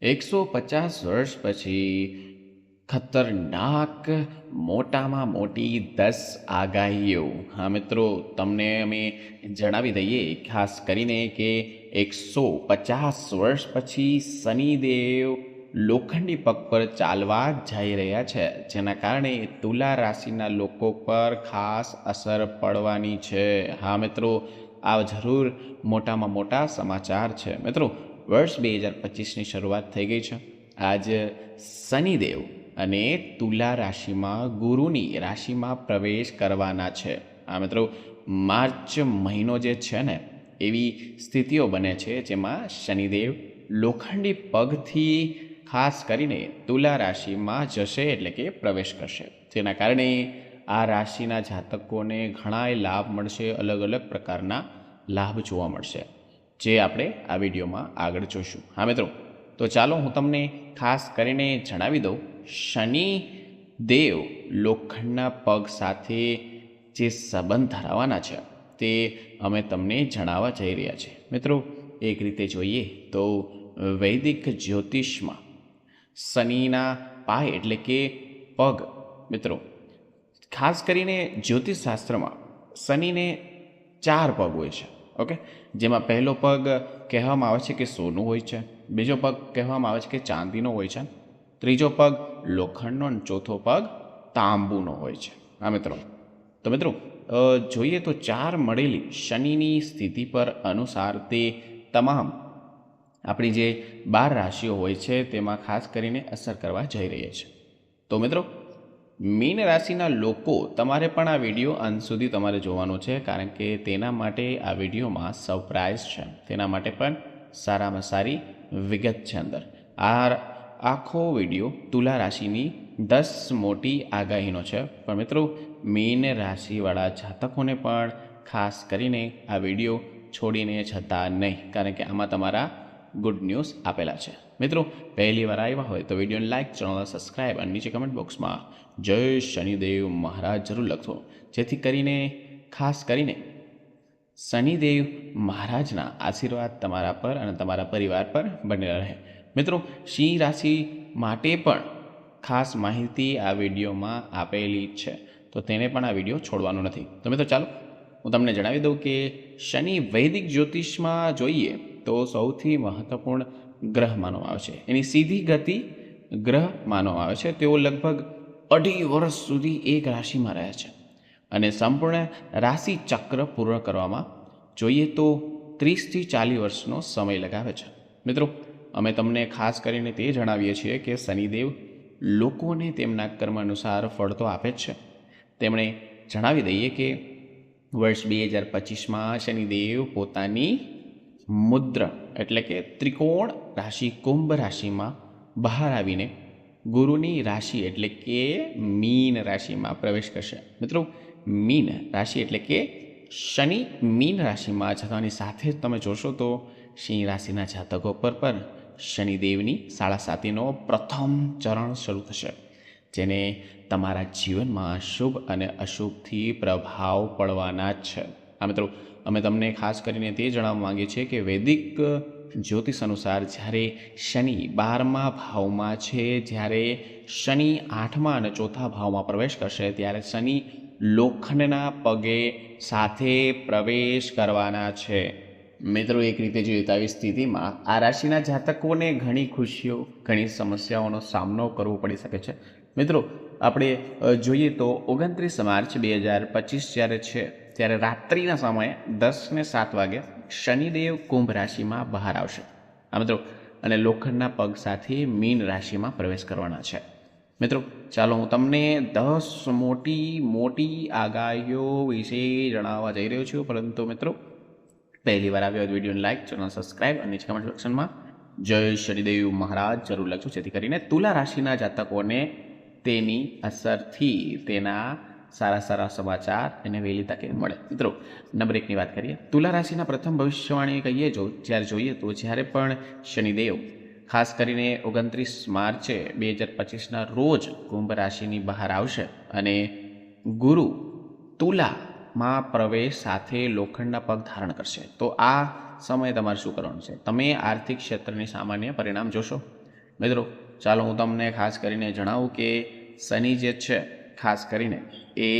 150 વર્ષ પછી ખતરનાક મોટામાં મોટી 10 આગાહીઓ. હા મિત્રો, તમને અમે જણાવી દઈએ ખાસ કરીને કે 150 વર્ષ પછી શનિદેવ લોખંડી પગ પર ચાલવા જઈ રહ્યા છે, જેના કારણે તુલા રાશિના લોકો પર ખાસ અસર પડવાની છે. હા મિત્રો, આ જરૂર મોટામાં મોટા સમાચાર છે. મિત્રો, વર્ષ 2025ની શરૂઆત થઈ ગઈ છે. આજ શનિદેવ અને તુલા રાશિમાં ગુરુની રાશિમાં પ્રવેશ કરવાના છે. આ મિત્રો, માર્ચ મહિનો જે છે ને, એવી સ્થિતિઓ બને છે જેમાં શનિદેવ લોખંડી પગથી ખાસ કરીને તુલા રાશિમાં જશે, એટલે કે પ્રવેશ કરશે. જેના કારણે આ રાશિના જાતકોને ઘણાય લાભ મળશે, અલગ અલગ પ્રકારના લાભ જોવા મળશે, જે આપણે આ વિડીયોમાં આગળ જોઈશું. હા મિત્રો, તો ચાલો હું તમને ખાસ કરીને જણાવી દઉં, શનિ દેવ લોખંડના પગ સાથે જે સંબંધ ધરાવવાના છે તે અમે તમને જણાવવા જઈ રહ્યા છીએ. મિત્રો, એક રીતે જોઈએ તો વૈદિક જ્યોતિષમાં શનિના પાય એટલે કે પગ, મિત્રો ખાસ કરીને જ્યોતિષશાસ્ત્રમાં શનિને 4 પગ હોય છે. ઓકે, જેમાં પહેલો પગ કહેવામાં આવે છે કે સોનું હોય છે, બીજો પગ કહેવામાં આવે છે કે ચાંદીનો હોય છે, ત્રીજો પગ લોખંડનો અને ચોથો પગ તાંબુનો હોય છે. હા મિત્રો, તો મિત્રો જોઈએ તો 4 મળેલી શનિની સ્થિતિ પર અનુસાર તે તમામ આપણી જે 12 રાશિઓ હોય છે તેમાં ખાસ કરીને અસર કરવા જઈ રહી છે. તો મિત્રો, મીન રાશિના લોકો, તમારે પણ આ વિડીયો અંત સુધી તમારે જોવાનો છે, કારણ કે તેના માટે આ વિડીયોમાં સરપ્રાઇઝ છે. તેના માટે પણ સારામાં સારી વિગત છે અંદર. આ આખો વિડીયો તુલા રાશિની 10 મોટી આગાહીનો છે. પણ મિત્રો, મીન રાશિવાળા જાતકોને પણ ખાસ કરીને આ વિડીયો છોડીને જતા નહીં, કારણ કે આમાં તમારા ગુડ ન્યૂઝ આપેલા છે. મિત્રો, પહેલી વાર આવ્યા હોય તો વિડીયોને લાઇક, ચેનલને સબસ્ક્રાઈબ અને નીચે કમેન્ટ બોક્સમાં જય શનિદેવ મહારાજ જરૂર લખો, જેથી કરીને ખાસ કરીને શનિદેવ મહારાજના આશીર્વાદ તમારા પર અને તમારા પરિવાર પર બનેલા રહે. મિત્રો, સિંહ રાશિ માટે પણ ખાસ માહિતી આ વિડીયોમાં આપેલી છે, તો તેને પણ આ વિડીયો છોડવાનો નથી. તો મિત્રો ચાલો હું તમને જણાવી દઉં કે શનિ વૈદિક જ્યોતિષમાં જોઈએ તો સૌથી મહત્વપૂર્ણ ગ્રહ માનવામાં આવે છે. એની સીધી ગતિ ગ્રહ માનવામાં આવે છે. તેઓ લગભગ 2.5 વર્ષ સુધી એક રાશિમાં રહે છે અને સંપૂર્ણ રાશિ ચક્ર પૂર્ણ કરવામાં જોઈએ તો 30થી 40 વર્ષનો સમય લગાવે છે. મિત્રો, અમે તમને ખાસ કરીને તે જણાવીએ છીએ કે શનિદેવ લોકોને તેમના કર્મ અનુસાર ફળ તો આપે જ છે. તેમણે જણાવી દઈએ કે વર્ષ 2025માં શનિદેવ પોતાની મુદ્ર એટલે કે ત્રિકોણ રાશિ કુંભ રાશિમાં બહાર આવીને ગુરુની રાશિ એટલે કે મીન રાશિમાં પ્રવેશ કરશે. મિત્રો, મીન રાશિ એટલે કે શનિ મીન રાશિમાં જતાની સાથે જ તમે જોશો તો સિંહ રાશિના જાતકો પર પણ શનિદેવની સાડા સાતીનો પ્રથમ ચરણ શરૂ થશે, જેને તમારા જીવનમાં શુભ અને અશુભથી પ્રભાવ પડવાના જ છે. આ મિત્રો, અમે તમને ખાસ કરીને તે જણાવવા માંગીએ છીએ કે વૈદિક જ્યોતિષ અનુસાર જ્યારે શનિ 12મા ભાવમાં છે, જ્યારે શનિ 8મા અને ચોથા ભાવમાં પ્રવેશ કરશે, ત્યારે શનિ લોખંડના પગે સાથે પ્રવેશ કરવાના છે. મિત્રો, એક રીતે જોઈએ તો આવી સ્થિતિમાં આ રાશિના જાતકોને ઘણી ખુશીઓ, ઘણી સમસ્યાઓનો સામનો કરવો પડી શકે છે. મિત્રો, આપણે જોઈએ તો 29 માર્ચ 2025 જ્યારે છે, ત્યારે રાત્રિના સમયે 10:07 વાગે શનિદેવ કુંભ રાશિમાં બહાર આવશે. આ મિત્રો, અને લોખંડના પગ સાથે મીન રાશિમાં પ્રવેશ કરવાના છે. મિત્રો, ચાલો હું તમને 10 મોટી આગાહીઓ વિશે જણાવવા જઈ રહ્યો છું. પરંતુ મિત્રો, પહેલી વાર આવ્યો વિડીયોને લાઇક, ચેનલ સબસ્ક્રાઈબ અને નીચે કમેન્ટ સેક્શનમાં જય શનિદેવ મહારાજ જરૂર લખજો, જેથી કરીને તુલા રાશિના જાતકોને તેની અસરથી તેના સારા સમાચાર એને વહેલી તકે મળે. મિત્રો, નંબર 1ની વાત કરીએ. તુલા રાશિના પ્રથમ ભવિષ્યવાણી કહીએ જ્યારે જોઈએ તો જ્યારે પણ શનિદેવ ખાસ કરીને 29 માર્ચે 2025ના રોજ કુંભ રાશિની બહાર આવશે અને ગુરુ તુલામાં પ્રવેશ સાથે લોખંડના પગ ધારણ કરશે, તો આ સમયે તમારે શું કરવાનું છે? તમે આર્થિક ક્ષેત્રની સામાન્ય પરિણામ જોશો. મિત્રો ચાલો હું તમને ખાસ કરીને જણાવું કે શનિ જે છે ખાસ કરીને એ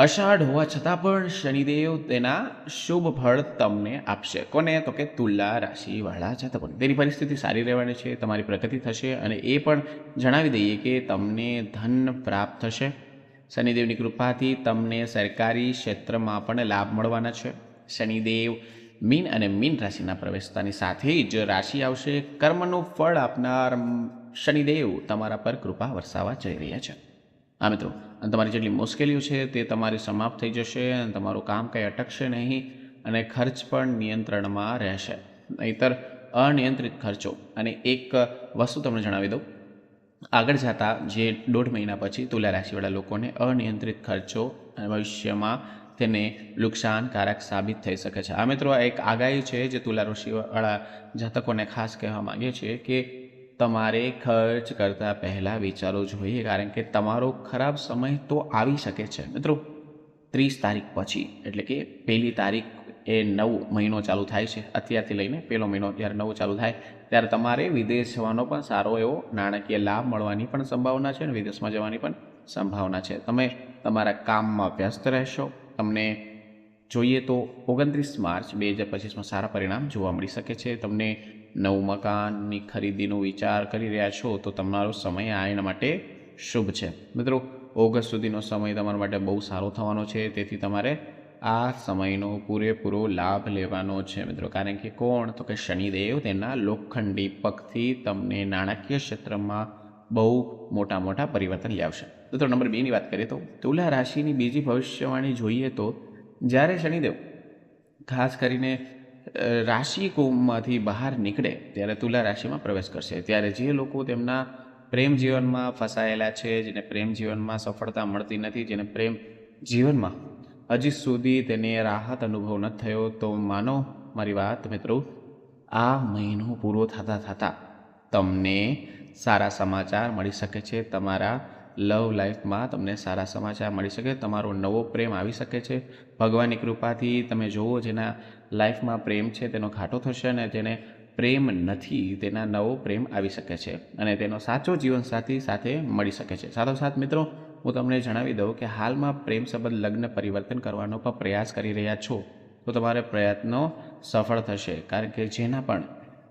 અષાઢ હોવા છતાં પણ શનિદેવ તેના શુભ ફળ તમને આપશે. કોને? તો કે તુલા રાશિવાળા જાતકોને. તેની પરિસ્થિતિ સારી રહેવાની છે, તમારી પ્રગતિ થશે અને એ પણ જણાવી દઈએ કે તમને ધન પ્રાપ્ત થશે. શનિદેવની કૃપાથી તમને સરકારી ક્ષેત્રમાં પણ લાભ મળવાના છે. શનિદેવ મીન અને મીન રાશિના પ્રવેશતાની સાથે જ રાશિ આવશે. કર્મનું ફળ આપનાર શનિદેવ તમારા પર કૃપા વરસાવવા જઈ રહ્યા છે. હા મિત્રો, અને તમારી જેટલી મુશ્કેલીઓ છે તે તમારી સમાપ્ત થઈ જશે અને તમારું કામ કંઈ અટકશે નહીં અને ખર્ચ પણ નિયંત્રણમાં રહેશે, નહીતર અનિયંત્રિત ખર્ચો. અને એક વસ્તુ તમને જણાવી દઉં, આગળ જતા જે 1.5 મહિના પછી તુલા રાશિવાળા લોકોને અનિયંત્રિત ખર્ચો ભવિષ્યમાં તેને નુકસાનકારક સાબિત થઈ શકે છે. આ મિત્રો એક આગાહી છે જે તુલા રાશિવાળા જાતકોને ખાસ કહેવા માંગીએ છીએ કે તમારે ખર્ચ કરતાં પહેલાં વિચારવું જોઈએ, કારણ કે તમારો ખરાબ સમય તો આવી શકે છે. મિત્રો 30 તારીખ પછી, એટલે કે 1 તારીખ એ નવો મહિનો ચાલુ થાય છે. અત્યારથી લઈને 1 મહિનો જ્યારે નવો ચાલુ થાય ત્યારે તમારે વિદેશ જવાનો પણ સારો એવો નાણાકીય લાભ મળવાની પણ સંભાવના છે અને વિદેશમાં જવાની પણ સંભાવના છે. તમે તમારા કામમાં વ્યસ્ત રહેશો. તમને જોઈએ તો 29 માર્ચ 2025માં સારા પરિણામ જોવા મળી શકે છે. તમને નવું મકાનની ખરીદીનો વિચાર કરી રહ્યા છો તો તમારો સમય આ એના માટે શુભ છે. મિત્રો ઓગસ્ટ સુધીનો સમય તમારા માટે બહુ સારો થવાનો છે, તેથી તમારે આ સમયનો પૂરેપૂરો લાભ લેવાનો છે મિત્રો. કારણ કે કોણ? તો કે શનિદેવ તેના લોખંડી પગથી તમને નાણાકીય ક્ષેત્રમાં બહુ મોટા પરિવર્તન લાવશે. મિત્રો નંબર 2ની વાત કરીએ તો તુલા રાશિની બીજી ભવિષ્યવાણી જોઈએ તો જ્યારે શનિદેવ ખાસ કરીને રાશિ કુંભમાંથી બહાર નીકળે ત્યારે તુલા રાશિમાં પ્રવેશ કરશે, ત્યારે જે લોકો તેમના પ્રેમ જીવનમાં ફસાયેલા છે, જેને પ્રેમ જીવનમાં સફળતા મળતી નથી, જેને પ્રેમ જીવનમાં હજી સુધી તેને રાહત અનુભવ ન થયો, તો માનો મારી વાત મિત્રો, આ મહિનો પૂરો થતાં તમને સારા સમાચાર મળી શકે છે. તમારા લવ લાઈફમાં તમને સારા સમાચાર મળી શકે, તમારો નવો પ્રેમ આવી શકે છે. ભગવાનની કૃપાથી તમે જુઓ, જેના લાઈફમાં પ્રેમ છે તેનો ઘાટો થશે અને જેને પ્રેમ નથી તેના નવો પ્રેમ આવી શકે છે અને તેનો સાચો જીવનસાથી સાથે મળી શકે છે. સાથોસાથ મિત્રો હું તમને જણાવી દઉં કે હાલમાં પ્રેમ સંબંધ લગ્ન પરિવર્તન કરવાનો પણ પ્રયાસ કરી રહ્યા છો તો તમારા પ્રયત્નો સફળ થશે, કારણ કે જેના પણ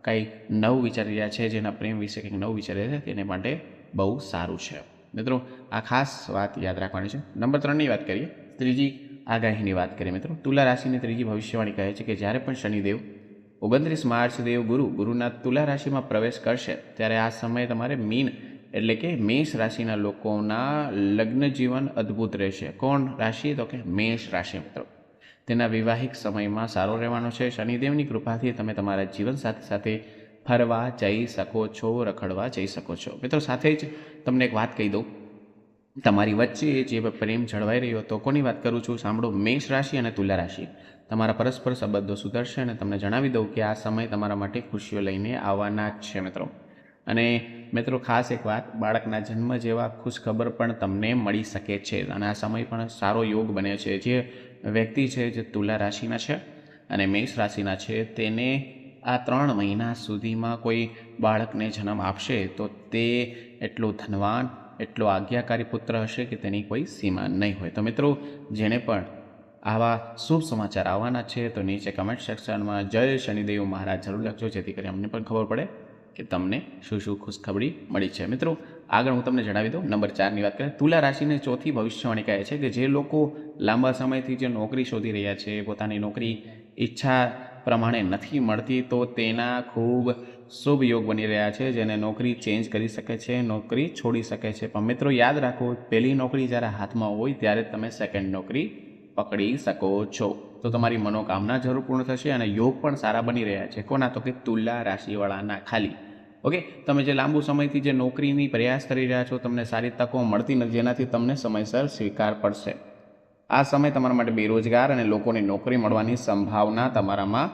કંઈ નવું વિચારી રહ્યા છે, જેના પ્રેમ વિશે કંઈક નવું વિચારી રહ્યા છે તેને માટે બહુ સારું છે. મિત્રો આ ખાસ વાત યાદ રાખવાની છે. નંબર 3ની વાત કરીએ, ત્રીજી આગાહીની વાત કરીએ મિત્રો. તુલા રાશિની ત્રીજી ભવિષ્યવાણી કહે છે કે જ્યારે પણ શનિદેવ 29 માર્ચ દેવ ગુરુના તુલા રાશિમાં પ્રવેશ કરશે ત્યારે આ સમયે તમારે મીન એટલે કે મેષ રાશિના લોકોના લગ્ન જીવન અદ્ભુત રહેશે. કોણ રાશિ? તો કે મેષ રાશિ મિત્રો. તેના વિવાહિક સમયમાં સારો રહેવાનો છે. શનિદેવની કૃપાથી તમે તમારા જીવનસાથી સાથે ફરવા જઈ શકો છો, રખડવા જઈ શકો છો. મિત્રો સાથે જ તમને એક વાત કહી દઉં, તમારી વચ્ચે જે પ્રેમ જળવાઈ રહ્યો હતો, કોની વાત કરું છું સાંભળો, મેષ રાશિ અને તુલા રાશિ. તમારા પરસ્પર સંબંધો સુધરશે અને તમને જણાવી દઉં કે આ સમય તમારા માટે ખુશીઓ લઈને આવવાના જ છે મિત્રો. અને મિત્રો ખાસ એક વાત, બાળકના જન્મ જેવા ખુશખબર પણ તમને મળી શકે છે અને આ સમય પણ સારો યોગ બને છે. જે વ્યક્તિ છે જે તુલા રાશિના છે અને મેષ રાશિના છે તેને આ 3 મહિના સુધીમાં કોઈ બાળકને જન્મ આપશે તો તે એટલો ધનવાન, એટલો આજ્ઞાકારી પુત્ર હશે કે તેની કોઈ સીમા નહીં હોય. તો મિત્રો જેને પણ આવા શુભ સમાચાર આવવાના છે તો નીચે કમેન્ટ સેક્શનમાં જય શનિદેવ મહારાજ જરૂર લખજો, જેથી કરી અમને પણ ખબર પડે કે તમને શું ખુશખબરી મળી છે. મિત્રો આગળ હું તમને જણાવી દઉં, નંબર 4ની વાત કરીએ. તુલા રાશિની ચોથી ભવિષ્યવાણી કહે છે કે જે લોકો લાંબા સમયથી જે નોકરી શોધી રહ્યા છે, પોતાની નોકરી ઈચ્છા પ્રમાણે નથી મળતી, તો તેના ખૂબ શુભ યોગ બની રહ્યા છે. જેને નોકરી ચેન્જ કરી શકે છે, નોકરી છોડી શકે છે. પણ મિત્રો યાદ રાખો, પહેલી નોકરી જ્યારે હાથમાં હોય ત્યારે તમે સેકન્ડ નોકરી પકડી શકો છો. તો તમારી મનોકામના જરૂર પૂર્ણ થશે અને યોગ પણ સારા બની રહ્યા છે. કોના? તો કે તુલા રાશિવાળાના ખાલી. ઓકે, તમે જે લાંબુ સમયથી જે નોકરીની પ્રયાસ કરી રહ્યા છો, તમને સારી તકો મળતી નથી, જેનાથી તમને સમયસર સ્વીકાર પડશે. આ સમય તમારા માટે બેરોજગાર અને લોકોની નોકરી મળવાની સંભાવના તમારામાં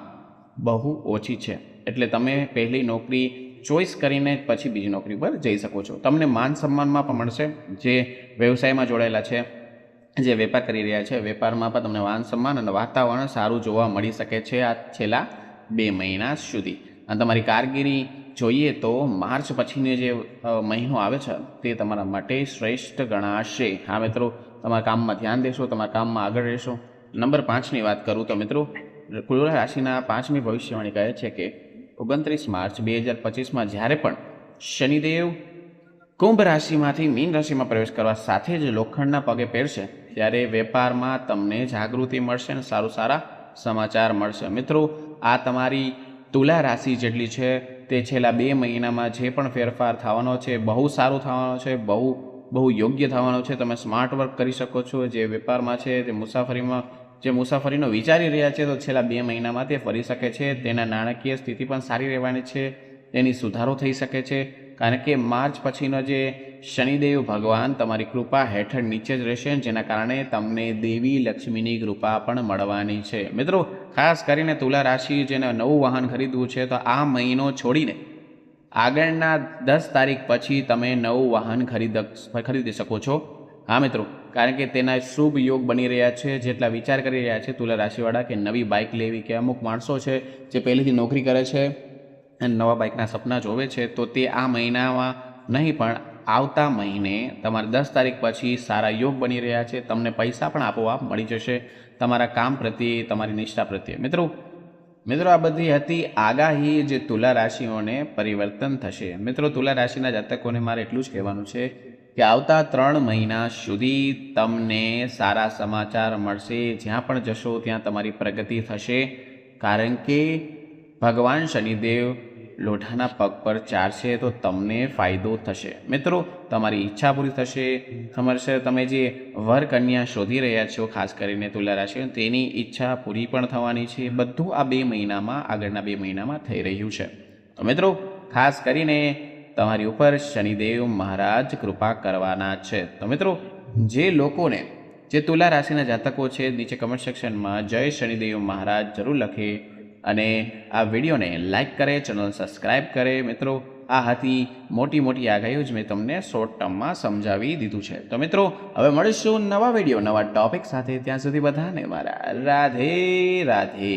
બહુ ઓછી છે. એટલે તમે પહેલી નોકરી ચોઈસ કરીને પછી બીજી નોકરી પર જઈ શકો છો. તમને માન સન્માનમાં પણ મળશે. જે વ્યવસાયમાં જોડાયેલા છે, જે વેપાર કરી રહ્યા છે, વેપારમાં પણ તમને માન સન્માન અને વાતાવરણ સારું જોવા મળી શકે છે આ છેલ્લા 2 મહિના સુધી. અને તમારી કારગિરી જોઈએ તો માર્ચ પછીનો જે મહિનો આવે છે તે તમારા માટે શ્રેષ્ઠ ગણાશે. હા મિત્રો, તમારા કામમાં ધ્યાન દેશો, તમારા કામમાં આગળ રહેશો. નંબર 5ની વાત કરું તો મિત્રો, તુલા રાશિના 5મી ભવિષ્યવાણી કહે છે કે 29 માર્ચ 2025માં જ્યારે પણ શનિદેવ કુંભ રાશિમાંથી મીન રાશિમાં પ્રવેશ કરવા સાથે જ લોખંડના પગે પહેરશે ત્યારે વેપારમાં તમને જાગૃતિ મળશે અને સારા સમાચાર મળશે. મિત્રો, આ તમારી તુલા રાશિ જેટલી છે તે છેલ્લા 2 મહિનામાં જે પણ ફેરફાર થવાનો છે બહુ સારું થવાનો છે, બહુ યોગ્ય થવાનો છે. તમે સ્માર્ટ વર્ક કરી શકો છો. જે વેપારમાં છે, જે મુસાફરીનો વિચારી રહ્યા છે તો છેલ્લા 2 મહિનામાં તે ફરી શકે છે. તેના નાણાકીય સ્થિતિ પણ સારી રહેવાની છે, તેની સુધારો થઈ શકે છે. કારણ કે માર્ચ પછીનો જે શનિદેવ ભગવાન તમારી કૃપા હેઠળ નીચે જ રહેશે, જેના કારણે તમને દેવી લક્ષ્મીની કૃપા પણ મળવાની છે. મિત્રો, ખાસ કરીને તુલા રાશિ જેને નવું વાહન ખરીદવું છે તો આ મહિનો છોડીને આગળના 10 તારીખ પછી તમે નવું વાહન ખરીદી શકો છો. હા મિત્રો, કારણ કે તેના શુભ યોગ બની રહ્યા છે. જેટલા વિચાર કરી રહ્યા છે તુલા રાશિવાળા કે નવી બાઇક લેવી, કે અમુક માણસો છે જે પહેલેથી નોકરી કરે છે અને નવા બાઇકના સપના જોવે છે, તો તે આ મહિનામાં નહીં પણ આવતા મહિને તમારે 10 તારીખ પછી સારા યોગ બની રહ્યા છે. તમને પૈસા પણ આપોઆપ મળી જશે તમારા કામ પ્રત્યે, તમારી નિષ્ઠા પ્રત્યે. મિત્રો આ બધી હતી આગાહી જે તુલા રાશિઓને પરિવર્તન થશે. મિત્રો, તુલા રાશિના જાતકોને મારે એટલું જ કહેવાનું છે કે આવતા 3 મહિના સુધી તમને સારા સમાચાર મળશે. જ્યાં પણ જશો ત્યાં તમારી પ્રગતિ થશે, કારણ કે ભગવાન શનિદેવ લોઢાના પગ પર ચાલશે તો તમને ફાયદો થશે. મિત્રો, તમારી ઈચ્છા પૂરી થશે. તમે જે વર કન્યા શોધી રહ્યા છો, ખાસ કરીને તુલા રાશિ, તેની ઈચ્છા પૂરી પણ થવાની છે. બધું આ 2 મહિનામાં, આગળના 2 મહિનામાં થઈ રહ્યું છે. તો મિત્રો, ખાસ કરીને તમારી ઉપર શનિદેવ મહારાજ કૃપા કરવાના છે. તો મિત્રો, જે તુલા રાશિના જાતકો છે નીચે કમેન્ટ સેક્શનમાં જય શનિદેવ મહારાજ જરૂર લખે અને આ વિડીયોને લાઇક કરે, ચેનલ સબસ્ક્રાઈબ કરે. મિત્રો, આ હતી મોટી આગાહીઓ જ મેં તમને શોર્ટ ટર્મમાં સમજાવી દીધું છે. તો મિત્રો, હવે મળીશું નવા વિડીયો, નવા ટોપિક સાથે. ત્યાં સુધી બધાને મારા રાધે રાધે.